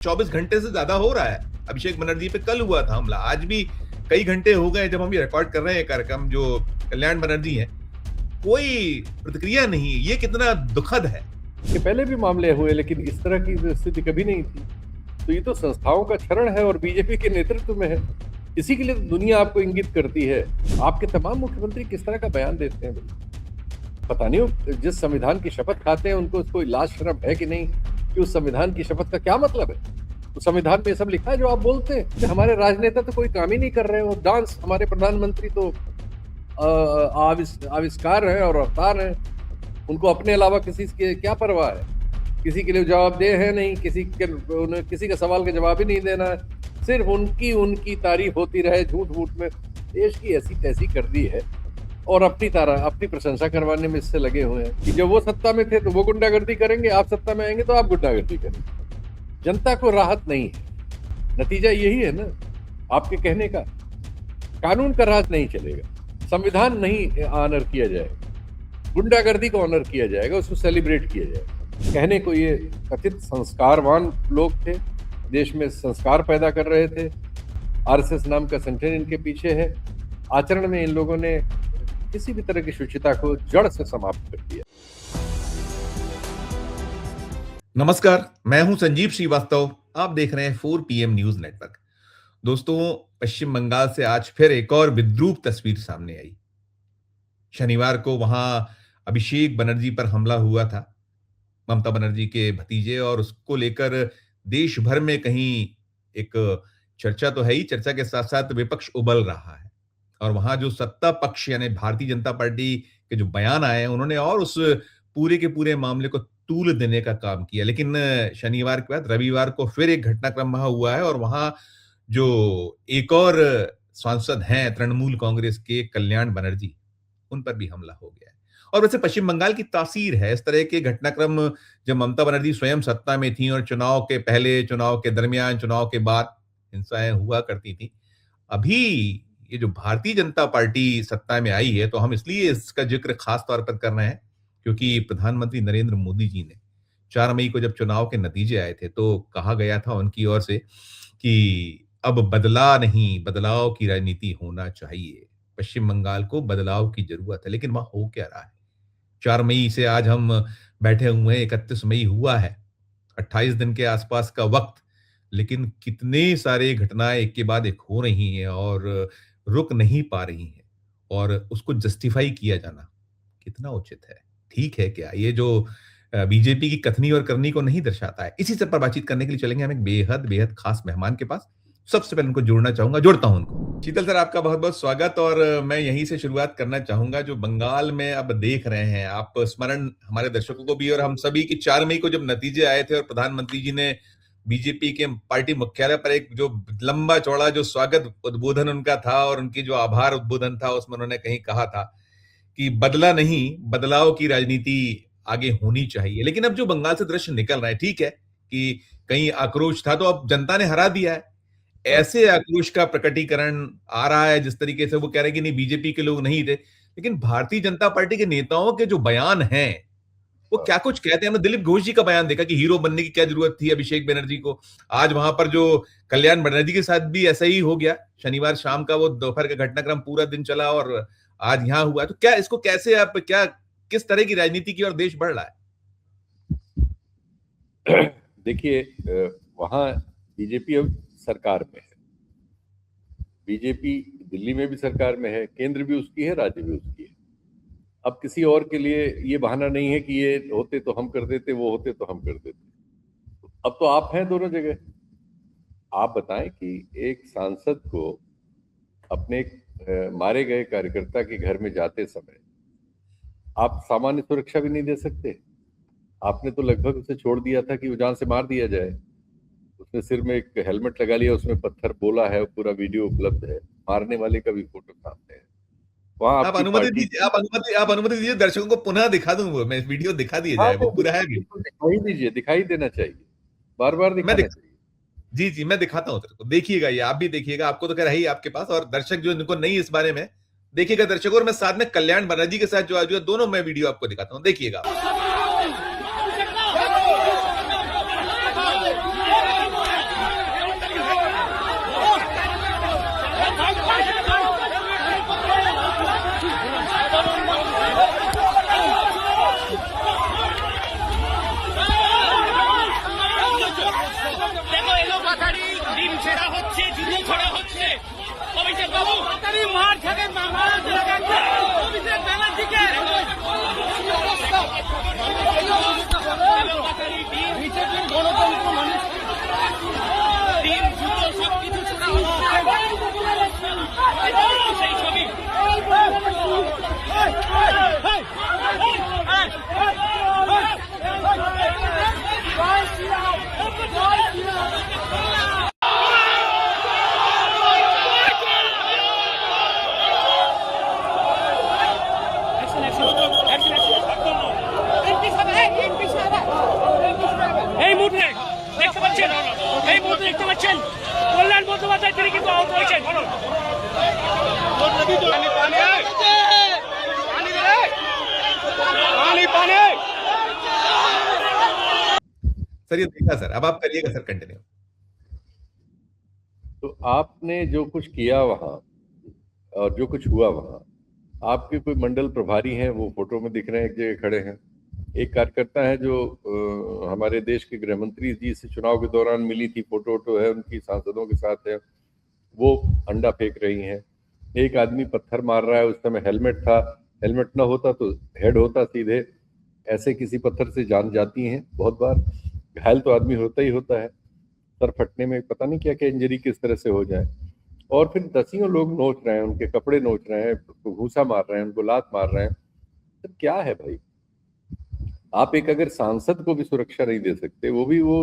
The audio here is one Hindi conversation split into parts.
24 घंटे से ज्यादा हो रहा है। अभिषेक बनर्जी पे कल हुआ था हमला, आज भी कई घंटे हो गए जब हम ये रिकॉर्ड कर रहे हैं कार्यक्रम। जो कल्याण बनर्जी हैं, कोई प्रतिक्रिया नहीं। ये कितना दुखद है। कि पहले भी मामले हुए लेकिन इस तरह की स्थिति कभी नहीं थी। तो ये तो संस्थाओं का क्षरण है और बीजेपी के नेतृत्व में है। इसी के लिए तो दुनिया आपको इंगित करती है। आपके तमाम मुख्यमंत्री किस तरह का बयान देते हैं पता नहीं। जिस संविधान की शपथ खाते हैं उनको कोई लाज शर्म है कि नहीं, कि उस संविधान की शपथ का क्या मतलब है। तो संविधान में सब लिखा है जो आप बोलते हैं कि हमारे राजनेता तो कोई काम ही नहीं कर रहे हो। डांस हमारे प्रधानमंत्री तो आविष्कार है और अवतार है। उनको अपने अलावा किसी के क्या परवाह है। किसी के लिए जवाबदेह है नहीं, किसी का सवाल का जवाब ही नहीं देना है। सिर्फ उनकी तारीफ होती रहे झूठ मूठ में। देश की ऐसी तैसी कर दी है और अपनी प्रशंसा करवाने में इससे लगे हुए हैं कि जब वो सत्ता में थे तो वो गुंडागर्दी करेंगे, आप सत्ता में आएंगे तो आप गुंडागर्दी करेंगे। जनता को राहत नहीं है। नतीजा यही है ना आपके कहने का। कानून का राज नहीं चलेगा, संविधान नहीं ऑनर किया जाएगा, गुंडागर्दी को ऑनर किया जाएगा, उसको सेलिब्रेट किया जाएगा। कहने को ये कथित संस्कारवान लोग थे, देश में संस्कार पैदा कर रहे थे। आरएसएस नाम का संगठन इनके पीछे है। आचरण में इन लोगों ने किसी भी तरह की शुचिता को जड़ से समाप्त कर दिया। नमस्कार, मैं हूं संजीव श्रीवास्तव। आप देख रहे हैं 4 PM न्यूज नेटवर्क। दोस्तों, पश्चिम बंगाल से आज फिर एक और विद्रूप तस्वीर सामने आई। शनिवार को वहां अभिषेक बनर्जी पर हमला हुआ था, ममता बनर्जी के भतीजे, और उसको लेकर देश भर में कहीं एक चर्चा तो है ही, चर्चा के साथ साथ विपक्ष उबल रहा है। और वहां जो सत्ता पक्ष यानी भारतीय जनता पार्टी के जो बयान आए हैं, उन्होंने और उस पूरे के पूरे मामले को तूल देने का काम किया। लेकिन शनिवार के बाद रविवार को फिर एक घटनाक्रम वहां हुआ है और वहां जो एक और सांसद हैं तृणमूल कांग्रेस के कल्याण बनर्जी, उन पर भी हमला हो गया है। और वैसे पश्चिम बंगाल की तासीर है इस तरह के घटनाक्रम। जब ममता बनर्जी स्वयं सत्ता में थी और चुनाव के पहले, चुनाव के दरमियान, चुनाव के बाद हिंसाएं हुआ करती थी। अभी ये जो भारतीय जनता पार्टी सत्ता में आई है, तो हम इसलिए इसका जिक्र खास तौर पर कर रहे हैं क्योंकि प्रधानमंत्री नरेंद्र मोदी जी ने 4 मई को जब चुनाव के नतीजे आए थे तो कहा गया था उनकी ओर से कि अब बदला नहीं, बदलाव की राजनीति होना चाहिए। पश्चिम बंगाल को बदलाव की जरूरत है। लेकिन वहां हो क्या रहा है? 4 मई से आज हम बैठे हुए हैं, 31 मई हुआ है, 28 दिन के आसपास का वक्त। लेकिन कितने सारे घटनाएं एक के बाद एक हो रही हैं और रुक नहीं पा रही हैं। और उसको जस्टिफाई किया जाना कितना उचित है? ठीक है क्या? ये जो बीजेपी की कथनी और करनी को नहीं दर्शाता है। इसी सब पर बातचीत करने के लिए चलेंगे हम एक बेहद बेहद खास मेहमान के पास। सबसे पहले उनको जोड़ता हूं उनको। शीतल सर, आपका बहुत बहुत स्वागत। और मैं यहीं से शुरुआत करना चाहूंगा, जो बंगाल में अब देख रहे हैं आप, स्मरण हमारे दर्शकों को भी और हम सभी की 4 मई को जब नतीजे आए थे और प्रधानमंत्री जी ने बीजेपी के पार्टी मुख्यालय पर एक जो लंबा चौड़ा जो स्वागत उद्बोधन उनका था और उनकी जो आभार उद्बोधन था, उसमें उन्होंने कहीं कहा था कि बदला नहीं, बदलाव की राजनीति आगे होनी चाहिए। लेकिन अब जो बंगाल से दृश्य निकल रहा है, ठीक है कि कहीं आक्रोश था तो अब जनता ने हरा दिया है। ऐसे आक्रोश का प्रकटीकरण आ रहा है जिस तरीके से वो कह रहे हैं कि नहीं, बीजेपी के लोग नहीं थे। लेकिन भारतीय जनता पार्टी के नेताओं के जो बयान हैं वो क्या कुछ कहते हैं। हमने दिलीप घोष जी का बयान देखा कि हीरो बनने की क्या जरूरत थी अभिषेक बनर्जी को। आज वहां पर जो कल्याण बनर्जी के साथ भी ऐसा ही हो गया। शनिवार शाम का वो दोपहर का घटनाक्रम पूरा दिन चला और आज यहां हुआ। तो क्या इसको कैसे आप किस तरह की राजनीति की ओर देश बढ़ रहा है? देखिए, वहां बीजेपी अब सरकार में है। बीजेपी दिल्ली में भी सरकार में है, केंद्र भी उसकी है, राज्य भी उसकी है। अब किसी और के लिए ये बहाना नहीं है कि ये होते तो हम कर देते, वो होते तो हम कर देते। अब तो आप हैं दोनों जगह। आप बताएं कि एक सांसद को अपने मारे गए कार्यकर्ता के घर में जाते समय आप सामान्य सुरक्षा भी नहीं दे सकते। आपने तो लगभग उसे छोड़ दिया था कि वो जान से मार दिया जाए। उसने सिर में एक हेलमेट लगा लिया, उसमें पत्थर बोला है, पूरा वीडियो उपलब्ध है, मारने वाले का भी फोटो सामने है। वहां आप अनुमति दीजिए, आप अनुमति दीजिए, दर्शकों को पुनः दिखा दूं, वो मैं वीडियो दिखा दिया जाए, वो पूरा है। दिखाई दीजिए, दिखाई देना चाहिए, बार बार दिखाना चाहिए। जी, मैं दिखाता हूँ तेरे को, देखिएगा, ये आप भी देखिएगा। आपको तो खैर है ही आपके पास, और दर्शक जो इनको नहीं इस बारे में, देखिएगा दर्शकों। और मैं साथ में कल्याण बनर्जी के साथ जो आज दोनों मैं वीडियो आपको दिखाता हूँ, देखिएगा। দেখো এলো পাথারি ডিম ছেড়া হচ্ছে, জুতো ছড়া হচ্ছে। অভিষেক বাবু পাথারি মার খেতে অভিষেক ব্যানার্জিকে গণতন্ত্র মানুষ ডিম জুতো সবকিছু ছোড়া হচ্ছে, সেই ছবি। এই মুহূর্তে দেখতে পাচ্ছেন, এই মুহূর্তে দেখতে পাচ্ছেন কল্যাণ বন্দ্যোপাধ্যায় তিনি কিন্তু আহত হয়েছেন। सर ये देखा सर, अब आप करिएगा सर कंटिन्यू। तो आपने जो कुछ किया वहां और जो कुछ हुआ वहां, आपके कोई मंडल प्रभारी हैं, वो फोटो में दिख रहे हैं, एक जगह खड़े हैं। एक कार्यकर्ता है जो हमारे देश के गृह मंत्री जी से चुनाव के दौरान मिली थी, फोटो है उनकी, सांसदों के साथ है, वो अंडा फेंक रही हैं। एक आदमी पत्थर मार रहा है, उस समय हेलमेट था, हेलमेट ना होता तो हेड होता सीधे। ऐसे किसी पत्थर से जान जाती हैं बहुत बार, घायल तो आदमी होता ही होता है, सर फटने में पता नहीं क्या क्या इंजरी किस तरह से हो जाए। और फिर दसियों लोग नोच रहे हैं, उनके कपड़े नोच रहे हैं, घूसा मार रहे हैं, उनको लात मार रहे हैं। तो क्या है भाई, आप एक अगर सांसद को भी सुरक्षा नहीं दे सकते, वो भी वो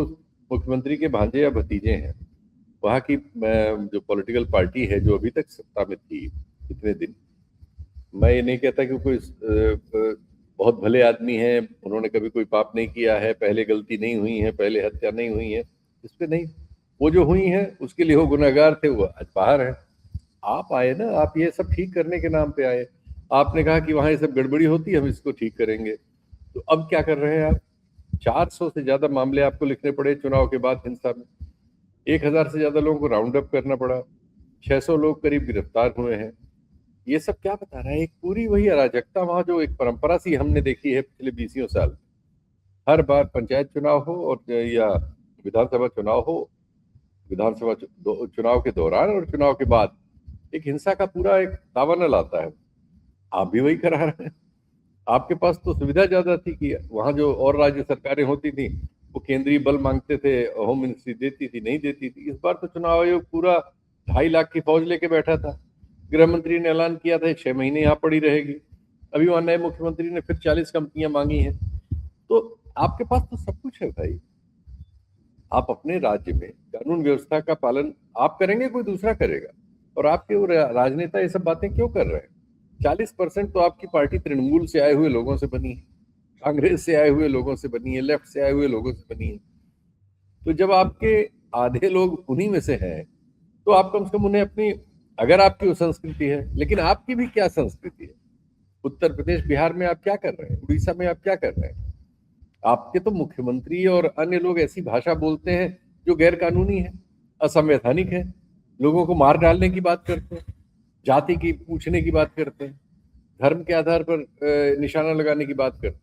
मुख्यमंत्री के भांजे या भतीजे हैं, वहाँ की जो पॉलिटिकल पार्टी है जो अभी तक सत्ता में थी इतने दिन, मैं ये नहीं कहता कि कोई बहुत भले आदमी हैं, उन्होंने कभी कोई पाप नहीं किया है, पहले गलती नहीं हुई है, पहले हत्या नहीं हुई है, इस पे नहीं, वो जो हुई है उसके लिए वो गुनहगार थे, वो आज बाहर है। आप आए ना, आप ये सब ठीक करने के नाम पे आए, आपने कहा कि वहां ये सब गड़बड़ी होती है, हम इसको ठीक करेंगे। तो अब क्या कर रहे हैं आप? 400 से ज्यादा मामले आपको लिखने पड़े चुनाव के बाद हिंसा में, 1000 से ज्यादा लोगों को राउंड अप करना पड़ा, 600 लोग करीब गिरफ्तार हुए हैं। ये सब क्या बता रहा है? एक पूरी वही अराजकता वहां जो एक परंपरा सी हमने देखी है पिछले 20 साल। हर बार पंचायत चुनाव हो और या विधानसभा चुनाव हो, विधानसभा चुनाव के दौरान और चुनाव के बाद एक हिंसा का पूरा एक दावानल आता है। आप भी वही करा रहे हैं। आपके पास तो सुविधा ज्यादा थी कि वहां जो और राज्य सरकारें होती थी वो केंद्रीय बल मांगते थे, होम मिनिस्ट्री देती थी, नहीं देती थी। इस बार तो चुनाव आयोग पूरा 2.5 लाख की फौज लेके बैठा था। गृह मंत्री ने ऐलान किया था 6 महीने यहाँ पड़ी रहेगी। अभी वहां नए मुख्यमंत्री ने फिर 40 कंपनियां मांगी हैं। तो आपके पास तो सब कुछ है भाई। आप अपने राज्य में कानून व्यवस्था का पालन आप करेंगे, कोई दूसरा करेगा? और आपके वो राजनेता ये सब बातें क्यों कर रहे हैं? 40% तो आपकी पार्टी तृणमूल से आए हुए लोगों से बनी है, कांग्रेस से आए हुए लोगों से बनी है, लेफ्ट से आए हुए लोगों से बनी है। तो जब आपके आधे लोग उन्हीं में से हैं, तो आप कम से कम उन्हें अपनी, अगर आपकी वो संस्कृति है, लेकिन आपकी भी क्या संस्कृति है? उत्तर प्रदेश बिहार में आप क्या कर रहे हैं? उड़ीसा में आप क्या कर रहे हैं? आपके तो मुख्यमंत्री और अन्य लोग ऐसी भाषा बोलते हैं जो गैर कानूनी है, असंवैधानिक है, लोगों को मार डालने की बात करते हैं, जाति की पूछने की बात करते हैं, धर्म के आधार पर निशाना लगाने की बात करते हैं।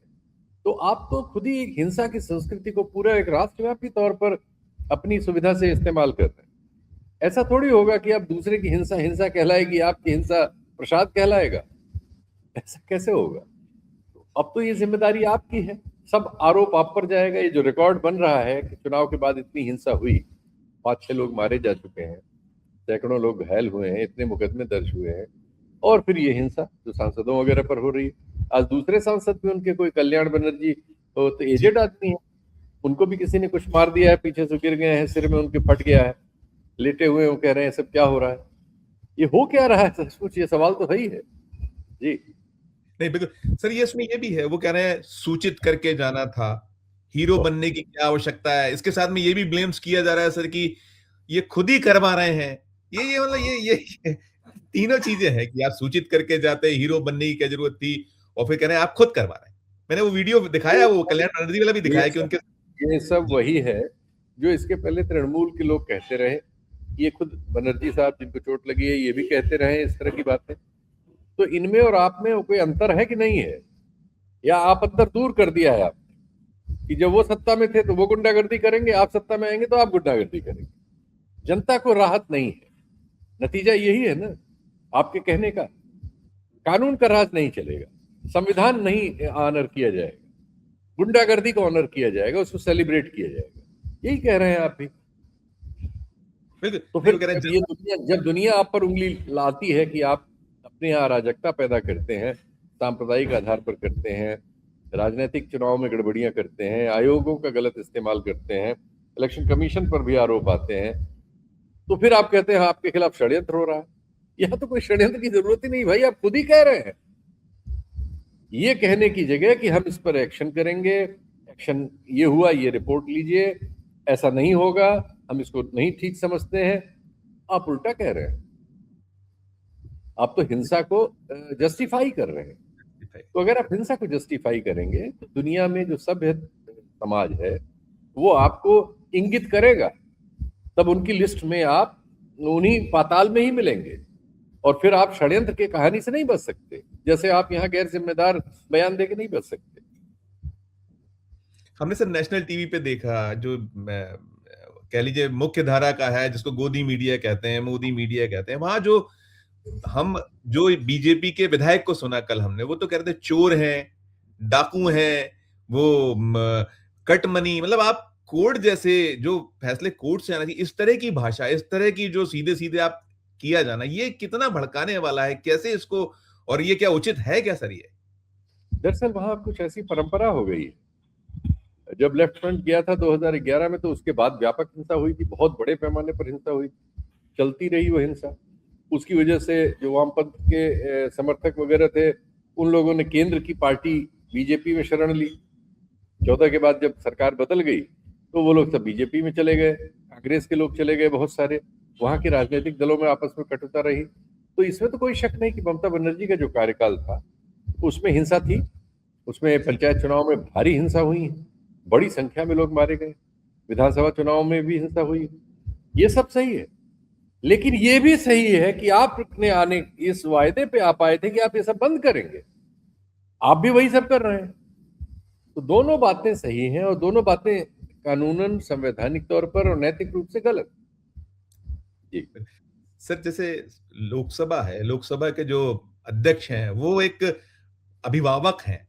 तो आप तो खुद ही एक हिंसा की संस्कृति को पूरा एक राष्ट्रव्यापी तौर पर अपनी सुविधा से इस्तेमाल कर रहे हैं। ऐसा थोड़ी होगा कि आप दूसरे की हिंसा हिंसा कहलाएगी, आपकी हिंसा प्रसाद कहलाएगा। ऐसा कैसे होगा? अब तो ये जिम्मेदारी आपकी है, सब आरोप आप पर जाएगा। ये जो रिकॉर्ड बन रहा है कि चुनाव के बाद इतनी हिंसा हुई, 5-6 लोग मारे जा चुके हैं, सैकड़ों लोग घायल हुए हैं, इतने मुकदमे दर्ज हुए हैं, और फिर ये हिंसा जो सांसदों वगैरह पर हो रही है। आज दूसरे सांसद भी उनके, कोई कल्याण बनर्जी तो एजेड आदमी है, उनको भी किसी ने कुछ मार दिया है, पीछे से गिर गए हैं, सिर में उनके फट गया है, लेटे हुए वो कह रहे हैं सब क्या हो रहा है? ये हो क्या रहा है? सचमुच ये सवाल तो है ही है जी। नहीं बिल्कुल सर, ये इसमें ये भी है, वो कह रहे हैं सूचित करके जाना था, हीरो बनने की क्या आवश्यकता है। इसके साथ में ये भी ब्लेम्स किया जा रहा है सर कि ये खुद ही करवा रहे हैं। ये मतलब ये तीनों चीजें हैं कि आप सूचित करके जाते, हीरो बनने की क्या जरूरत थी, और फिर कह रहे हैं आप खुद करवा रहे हैं। मैंने वो वीडियो दिखाया, वो कल्याण बनर्जी वाला भी दिखाया कि उनके, ये सब वही है जो इसके पहले तृणमूल के लोग कहते रहे। ये खुद बनर्जी साहब जिनको चोट लगी है, ये भी कहते रहे इस तरह की बातें। तो इनमें और आप में कोई अंतर है कि नहीं है? या आप अंतर दूर कर दिया है आपने? कि जब वो सत्ता में थे तो वो गुंडागर्दी करेंगे, आप सत्ता में आएंगे तो आप गुंडागर्दी करेंगे। जनता को राहत नहीं है, नतीजा यही है ना आपके कहने का। कानून का राज नहीं चलेगा, संविधान नहीं ऑनर किया जाएगा, गुंडागर्दी को ऑनर किया जाएगा, उसको सेलिब्रेट किया जाएगा। यही कह रहे हैं आप भी। बिल्कुल तो फिर कह रहे जब ये दुनिया, जब दुनिया आप पर उंगली लाती है कि आप अपने यहाँ अराजकता पैदा करते हैं, सांप्रदायिक आधार पर करते हैं, राजनीतिक चुनाव में गड़बड़ियां करते हैं, आयोगों का गलत इस्तेमाल करते हैं, इलेक्शन कमीशन पर भी आरोप आते हैं, तो फिर आप कहते हैं आपके खिलाफ षड्यंत्र हो रहा है। यहाँ तो कोई षड्यंत्र की जरूरत ही नहीं भाई, आप खुद ही कह रहे हैं। ये कहने की जगह कि हम इस पर एक्शन करेंगे, एक्शन ये हुआ, ये रिपोर्ट लीजिए, ऐसा नहीं होगा, हम इसको नहीं ठीक समझते हैं, आप उल्टा कह रहे हैं। आप तो हिंसा को जस्टिफाई कर रहे हैं। तो अगर आप हिंसा को जस्टिफाई करेंगे तो दुनिया में जो सभ्य समाज है वो आपको इंगित करेगा, तब उनकी लिस्ट में आप उन्हीं पाताल में ही मिलेंगे, और फिर आप षड्यंत्र की कहानी से नहीं बच सकते, जैसे आप यहाँ गैर जिम्मेदार बयान देके नहीं बच सकते। हमने सर नेशनल टीवी पे देखा, जो कह लीजिए मुख्य धारा का है, जिसको गोदी मीडिया कहते हैं, मोदी मीडिया कहते हैं, वहां जो बीजेपी के विधायक को सुना कल हमने, वो तो कह रहे थे चोर हैं, डाकू हैं, वो कट मनी, मतलब आप कोर्ट जैसे जो फैसले कोर्ट से आना चाहिए, इस तरह की भाषा, इस तरह की जो सीधे सीधे आप किया जाना, ये कितना भड़काने वाला है, कैसे इसको, और ये क्या उचित है क्या सर? ये दरअसल वहां कुछ ऐसी परंपरा हो गई है। जब लेफ्ट फ्रंट गया था 2011 में, तो उसके बाद व्यापक हिंसा हुई थी, बहुत बड़े पैमाने पर हिंसा हुई, चलती रही वो हिंसा। उसकी वजह से जो वामपंथ के समर्थक वगैरह थे, उन लोगों ने केंद्र की पार्टी बीजेपी में शरण ली। 14 के बाद जब सरकार बदल गई तो वो लोग सब बीजेपी में चले गए, कांग्रेस के लोग चले गए बहुत सारे, वहां के राजनीतिक दलों में आपस में कटुता रही। तो इसमें तो कोई शक नहीं कि ममता बनर्जी का जो कार्यकाल था उसमें हिंसा थी, उसमें पंचायत चुनाव में भारी हिंसा हुई, बड़ी संख्या में लोग मारे गए, विधानसभा चुनाव में भी हिंसा हुई, ये सब सही है। लेकिन ये भी सही है कि आप अपने आने इस वायदे पे आप आए थे कि आप ये सब बंद करेंगे, आप भी वही सब कर रहे हैं। तो दोनों बातें सही हैं और दोनों बातें कानूनन, संवैधानिक तौर पर और नैतिक रूप से गलत। जी सर, जैसे लोकसभा है, लोकसभा के जो अध्यक्ष हैं वो एक अभिभावक हैं,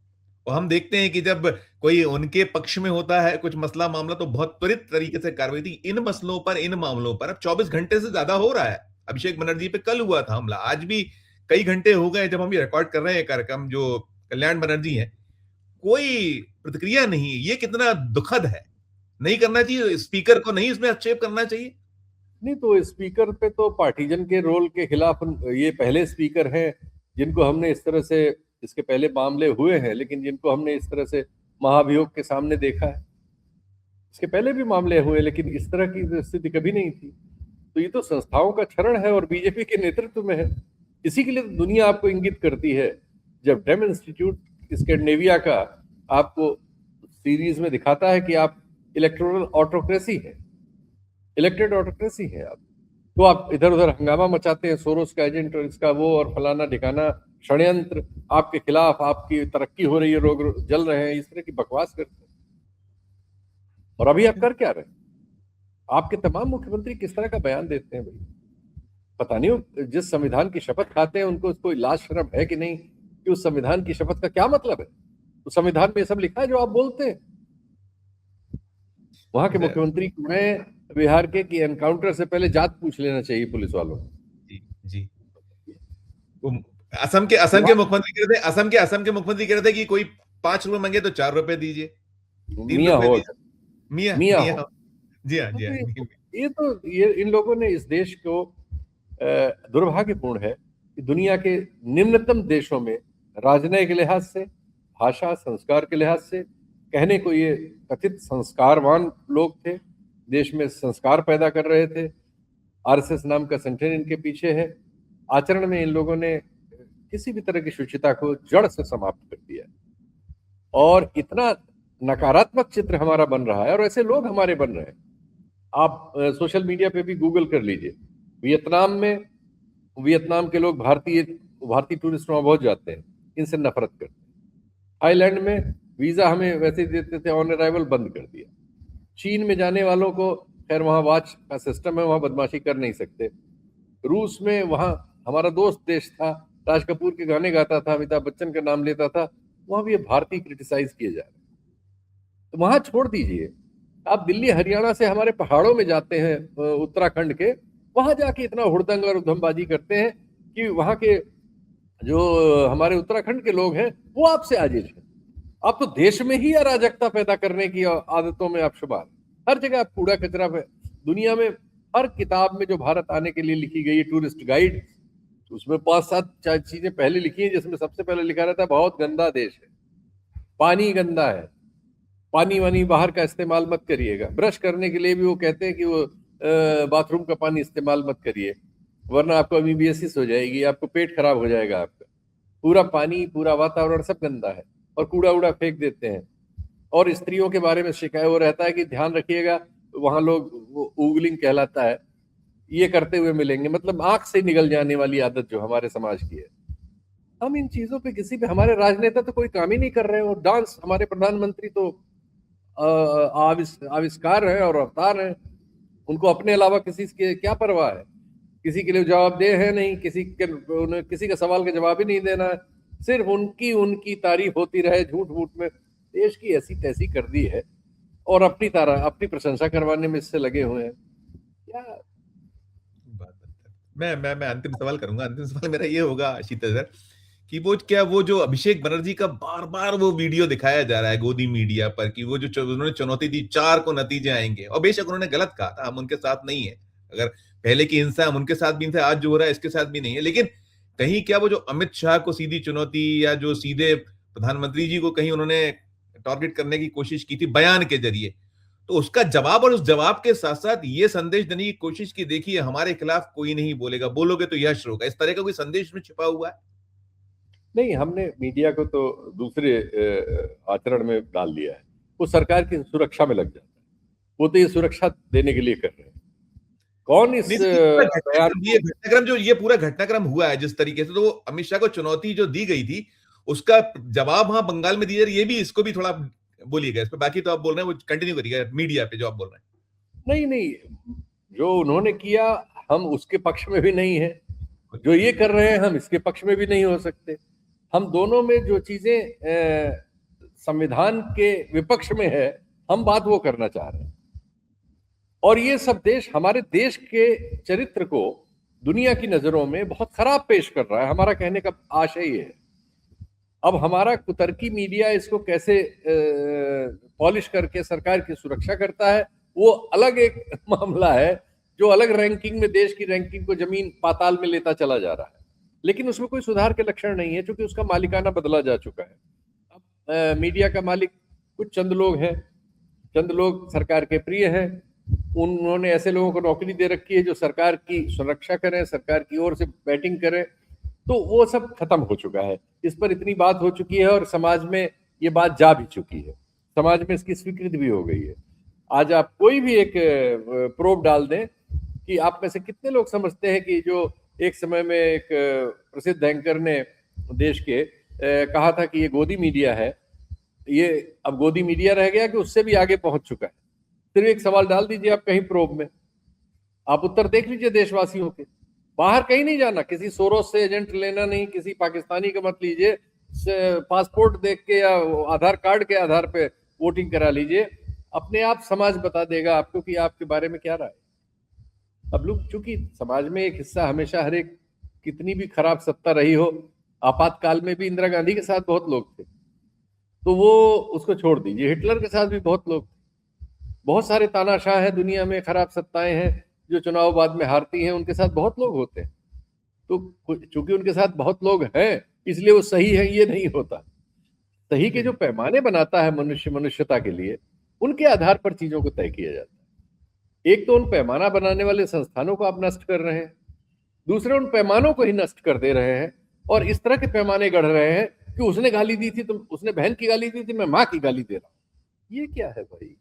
और हम देखते हैं कि जब कोई उनके पक्ष में होता है कुछ मसला मामला, तो बहुत त्वरित तरीके से कार्रवाई थी। इन मसलों पर, इन मामलों पर अब 24 घंटे से ज्यादा हो रहा है। अभिषेक बनर्जी पे कल हुआ था हमला, आज भी कई घंटे हो गए जब हम ये रिकॉर्ड कर रहे हैं कार्यक्रम। जो कल्याण बनर्जी हैं, कोई प्रतिक्रिया नहीं। ये कितना दुखद है। नहीं करना चाहिए, स्पीकर को नहीं इसमें हस्तक्षेप करना चाहिए। नहीं, तो स्पीकर पे तो पार्टीजन के रोल के खिलाफ ये पहले स्पीकर हैं जिनको हमने इस तरह से, इसके पहले मामले हुए हैं लेकिन जिनको हमने इस तरह से महाभियोग के सामने देखा है। इसके पहले भी मामले हुए लेकिन इस तरह की स्थिति कभी नहीं थी। तो ये तो संस्थाओं का क्षरण है और बीजेपी के नेतृत्व में है। इसी के लिए तो दुनिया आपको इंगित करती है। जब डेम इंस्टीट्यूट स्कैंडिनेविया का आपको सीरीज में दिखाता है कि आप इलेक्टोरल ऑटोक्रेसी है, इलेक्टेड ऑटोक्रेसी है आप, तो आप इधर उधर हंगामा मचाते हैं, सोरोस का एजेंट और इसका वो और फलाना ठिकाना, षड्यंत्र आपके खिलाफ, आपकी तरक्की हो रही है, लोग जल रहे हैं, इस तरह की बकवास करते हैं। और अभी आप कर क्या रहे हैं? आपके तमाम मुख्यमंत्री किस तरह का बयान देते हैं भाई? पता नहीं जिस संविधान की शपथ खाते हैं उनको कोई लाज शर्म है कि नहीं, कि उस संविधान की शपथ का क्या मतलब है? तो संविधान में सब लिखा है जो आप बोलते हैं। वहां के मुख्यमंत्री में बिहार के कि एनकाउंटर से पहले जात पूछ लेना चाहिए पुलिस वालों को। जी जी। असम के मुख्यमंत्री कह रहे थे, असम के मुख्यमंत्री कह रहे थे कि कोई 5 रुपए मांगे तो 4 रुपए दीजिए, 3 मियाँ रुपए हो, दीजिए। मियाँ मियाँ हो। हो। जी हाँ, जी हाँ। ये इन लोगों ने इस देश को, दुर्भाग्यपूर्ण है कि दुनिया के निम्नतम देशों में राजनयिक के लिहाज से, भाषा संस्कार के लिहाज से, कहने को ये कथित संस्कारवान लोग थे, देश में संस्कार पैदा कर रहे थे, आरएसएस नाम का संगठन इनके पीछे है। आचरण में इन लोगों ने किसी भी तरह की शुचिता को जड़ से समाप्त कर दिया और इतना नकारात्मक चित्र हमारा बन रहा है और ऐसे लोग हमारे बन रहे हैं। आप सोशल मीडिया पे भी गूगल कर लीजिए, वियतनाम के लोग भारतीय टूरिस्ट वहां बहुत जाते हैं, इनसे नफरत करते हैं। थाईलैंड में वीजा हमें वैसे देते थे ऑन अराइवल, बंद कर दिया। चीन में जाने वालों को खैर वहाँ वॉच का सिस्टम है, वहाँ बदमाशी कर नहीं सकते। रूस में वहाँ हमारा दोस्त देश था, राज कपूर के गाने गाता था, अमिताभ बच्चन का नाम लेता था, वहाँ भी ये भारतीय क्रिटिसाइज किए जा रहे हैं। तो वहां छोड़ दीजिए, आप दिल्ली हरियाणा से हमारे पहाड़ों में जाते हैं, उत्तराखंड के, वहां जाके इतना हुड़दंग और उधमबाजी करते हैं कि वहां के जो हमारे उत्तराखंड के लोग हैं वो आपसे आजिज हैं। आप तो देश में ही अराजकता पैदा करने की आदतों में आप शुमार, हर जगह आप कूड़ा कचरा पे, दुनिया में हर किताब में जो भारत आने के लिए लिखी गई है टूरिस्ट गाइड, उसमें 5-7 चीजें पहले लिखी हैं, जिसमें सबसे पहले लिखा रहता है बहुत गंदा देश है, पानी गंदा है, पानी वानी बाहर का इस्तेमाल मत करिएगा। ब्रश करने के लिए भी वो कहते हैं कि वो बाथरूम का पानी इस्तेमाल मत करिए, वरना आपको अमीबियासिस हो जाएगी, आपको पेट खराब हो जाएगा आपका। पूरा पानी, पूरा वातावरण सब गंदा है, और कूड़ा उड़ा फेंक देते हैं। और स्त्रियों के बारे में शिकायत वो रहता है कि ध्यान रखिएगा, वहां लोग वो उगलिंग कहलाता है, ये करते हुए मिलेंगे, मतलब आंख से निकल जाने वाली आदत जो हमारे समाज की है। हम इन चीजों पे किसी पे, हमारे राजनेता तो कोई काम ही नहीं कर रहे हैं। और डांस, हमारे प्रधानमंत्री तो आविष्कार है और अवतार है, उनको अपने अलावा किसी के क्या परवाह है, किसी के लिए जवाबदेह है नहीं, किसी का सवाल का जवाब ही नहीं देना है, सिर्फ उनकी उनकी तारीफ होती रहे झूठ मूठ में। देश की ऐसी तैसी कर दी है, और अपनी प्रशंसा करवाने में इससे लगे हुए हैं क्या। मैं अंतिम सवाल करूंगा। अंतिम सवाल मेरा ये होगा शीतल सर, कि वो जो अभिषेक बनर्जी का बार बार वो वीडियो दिखाया जा रहा है गोदी मीडिया पर, कि वो जो उन्होंने चुनौती दी 4 को नतीजे आएंगे, और बेशक उन्होंने गलत कहा था, हम उनके साथ नहीं है, अगर पहले की हिंसा हम उनके साथ भी थे, आज जो हो रहा है इसके साथ भी नहीं है, लेकिन कहीं क्या वो जो अमित शाह को सीधी चुनौती, या जो सीधे प्रधानमंत्री जी को कहीं उन्होंने टारगेट करने की कोशिश की थी बयान के जरिए, तो उसका जवाब, और उस जवाब के साथ साथ ये संदेश देने की कोशिश की, देखिए हमारे खिलाफ कोई नहीं बोलेगा, बोलोगे तो यश होगा, इस तरह का कोई संदेश में छिपा हुआ है? नहीं, हमने मीडिया को तो दूसरे आचरण में डाल दिया है, वो सरकार की सुरक्षा में लग जाता है, वो तो ये सुरक्षा देने के लिए कर रहे हैं। कौन इस बयान ये पूरा घटनाक्रम हुआ है जिस तरीके से, तो अमित शाह को चुनौती जो दी गई थी उसका जवाब वहां बंगाल में दिया, ये भी, इसको भी थोड़ा बोलिएगा इस पे, बाकी तो आप बोल रहे हैं वो कंटिन्यू करिएगा मीडिया पे जो आप बोल रहे हैं। नहीं नहीं, जो उन्होंने किया हम उसके पक्ष में भी नहीं है, जो ये कर रहे हैं हम इसके पक्ष में भी नहीं हो सकते। हम दोनों में जो चीजें संविधान के विपक्ष में है, हम बात वो करना चाह रहे हैं। और ये सब देश हमारे देश के चरित्र को दुनिया की नजरों में बहुत खराब पेश कर रहा है, हमारा कहने का आशय ये है। अब हमारा कुतर्की मीडिया इसको कैसे पॉलिश करके सरकार की सुरक्षा करता है, वो अलग एक मामला है, जो अलग रैंकिंग में, देश की रैंकिंग को जमीन पाताल में लेता चला जा रहा है। लेकिन उसमें कोई सुधार के लक्षण नहीं है, क्योंकि उसका मालिकाना बदला जा चुका है। अब मीडिया का मालिक कुछ चंद लोग हैं, चंद लोग सरकार के प्रिय हैं, उन्होंने ऐसे लोगों को नौकरी दे रखी है जो सरकार की सुरक्षा करें, सरकार की ओर से बैटिंग करें, तो वो सब खत्म हो चुका है। इस पर इतनी बात हो चुकी है, और समाज में ये बात जा भी चुकी है, समाज में इसकी स्वीकृति भी हो गई है। आज आप कोई भी एक प्रोब डाल दें कि आप में से कितने लोग समझते हैं कि जो एक समय में एक प्रसिद्ध एंकर ने देश के कहा था कि ये गोदी मीडिया है, ये अब गोदी मीडिया रह गया कि उससे भी आगे पहुंच चुका है। सिर्फ एक सवाल डाल दीजिए आप कहीं प्रोब में, आप उत्तर देख लीजिए देशवासियों के। बाहर कहीं नहीं जाना, किसी सोरोस से एजेंट लेना नहीं, किसी पाकिस्तानी का मत लीजिए, पासपोर्ट देख के या आधार कार्ड के आधार पे वोटिंग करा लीजिए, अपने आप समाज बता देगा आपको कि आपके बारे में क्या राय। अब लोग, चूंकि समाज में एक हिस्सा हमेशा, हर एक कितनी भी खराब सत्ता रही हो, आपातकाल में भी इंदिरा गांधी के साथ बहुत लोग थे, तो वो उसको छोड़ दीजिए, हिटलर के साथ भी बहुत लोग थे। बहुत सारे तानाशाह हैं दुनिया में, खराब सत्ताएं हैं जो चुनाव बाद में हारती हैं, उनके साथ बहुत लोग होते हैं। तो चूंकि उनके साथ बहुत लोग हैं इसलिए वो सही है, ये नहीं होता। सही के जो पैमाने बनाता है मनुष्य मनुष्यता के लिए, उनके आधार पर चीजों को तय किया जाता है। एक तो उन पैमाना बनाने वाले संस्थानों को आप नष्ट कर रहे हैं, दूसरे उन पैमानों को ही नष्ट कर दे रहे हैं, और इस तरह के पैमाने गढ़ रहे हैं कि उसने गाली दी थी तो उसने बहन की गाली दी थी, मैं माँ की गाली दे रहा हूं। ये क्या है भाई?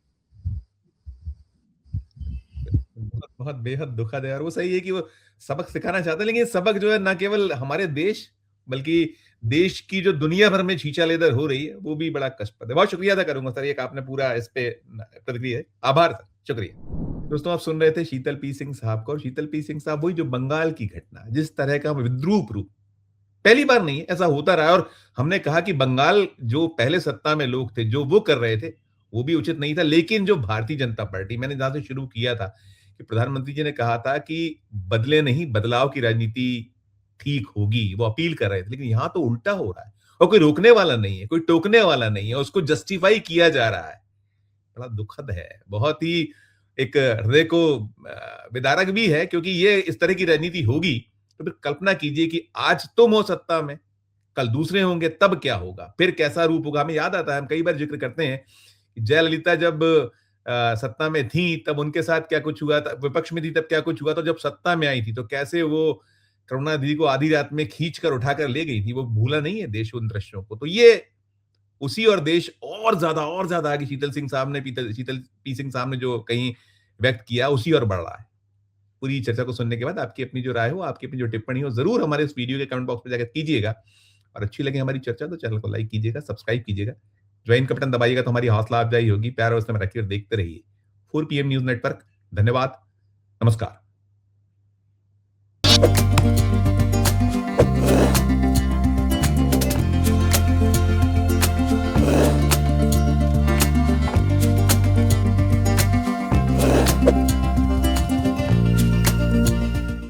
बहुत बहुत बेहद दुखद है, और वो सही है कि वो सबक सिखाना चाहते हैं, लेकिन सबक जो है ना केवल हमारे देश बल्कि देश की जो दुनिया भर में छीछा लेदर हो रही है वो भी बड़ा कष्टप्रद है। बहुत शुक्रिया अदा करूंगा सर, एक आपने पूरा इस पे प्रतिक्रिया है, आभार सर, शुक्रिया। दोस्तों आप सुन रहे थे शीतल पी सिंह साहब को, और शीतल पी सिंह साहब वही जो बंगाल की घटना, जिस तरह का विद्रूप रूप, पहली बार नहीं है, ऐसा होता रहा है। और हमने कहा कि बंगाल जो पहले सत्ता में लोग थे, जो वो कर रहे थे, वो भी उचित नहीं था। लेकिन जो भारतीय जनता पार्टी, मैंने जहां से शुरू किया था कि प्रधानमंत्री जी ने कहा था कि बदले नहीं, बदलाव की राजनीति ठीक होगी, वो अपील कर रहे थे। लेकिन यहां तो उल्टा हो रहा है, और कोई रोकने वाला नहीं है, कोई टोकने वाला नहीं है, उसको जस्टिफाई किया जा रहा है। बड़ा दुखद है, बहुत ही एक हृदय को विदारक भी है, क्योंकि ये इस तरह की राजनीति होगी तो फिर कल्पना कीजिए कि आज तुम हो सत्ता में, कल दूसरे होंगे, तब क्या होगा, फिर कैसा रूप होगा। हमें याद आता है, हम कई बार जिक्र करते हैं कि जयललिता जब सत्ता में थी तब उनके साथ क्या कुछ हुआ था, विपक्ष में थी तब क्या कुछ हुआ था, जब सत्ता में आई थी तो कैसे वो करुणा दीदी को आधी रात में खींच कर उठाकर ले गई थी। वो भूला नहीं है देश उन दृश्यों को। तो ये उसी, और देश और ज्यादा आगे शीतल पी सिंह साहब ने जो कहीं व्यक्त किया, उसी और बढ़ रहा है। पूरी चर्चा को सुनने के बाद आपकी अपनी जो राय हो, आपकी अपनी जो टिप्पणी हो, जरूर हमारे इस वीडियो के कमेंट बॉक्स में जाकर कीजिएगा। और अच्छी लगे हमारी चर्चा तो चैनल को लाइक कीजिएगा, सब्सक्राइब कीजिएगा, ज्वाइन का बटन दबाइएगा तो हमारी हौसला अफजाई होगी। प्यार और उसमें रखिए और देखते रहिए 4 PM न्यूज नेटवर्क। धन्यवाद, नमस्कार।